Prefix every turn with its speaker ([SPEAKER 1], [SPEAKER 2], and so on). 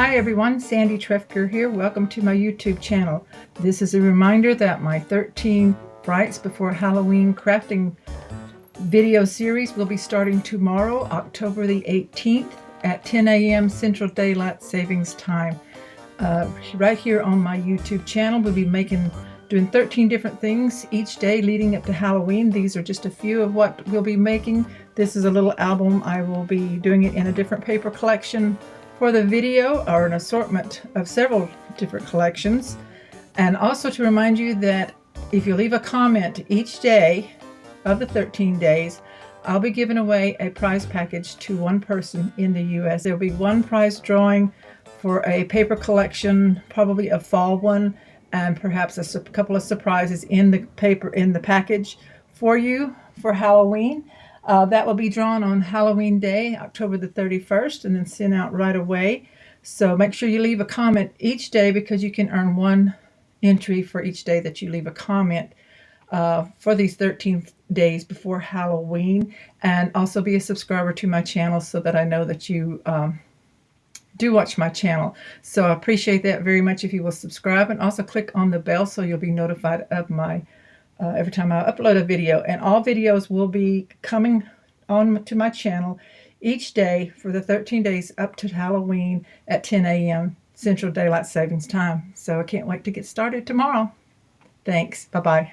[SPEAKER 1] Hi everyone, Sandy Trefker here. Welcome to my YouTube channel. This is a reminder that my 13 Frights Before Halloween crafting video series will be starting tomorrow, October the 18th at 10 a.m. Central Daylight Savings Time. Right here on my YouTube channel, we'll be doing 13 different things each day leading up to Halloween. These are just a few of what we'll be making. This is a little album. I will be doing it in a different paper collection for the video, or an assortment of several different collections. And also to remind you that if you leave a comment each day of the 13 days, I'll be giving away a prize package to one person in the US. There'll be one prize drawing for a paper collection, probably a fall one, and perhaps a couple of surprises in the package for you for Halloween. That will be drawn on Halloween Day, October the 31st, and then sent out right away. So make sure you leave a comment each day, because you can earn one entry for each day that you leave a comment for these 13 days before Halloween. And also be a subscriber to my channel so that I know that you do watch my channel. So I appreciate that very much if you will subscribe, and also click on the bell so you'll be notified of my every time I upload a video. And all videos will be coming on to my channel each day for the 13 days up to Halloween at 10 a.m. Central Daylight Savings Time. So I can't wait to get started tomorrow. Thanks. Bye-bye.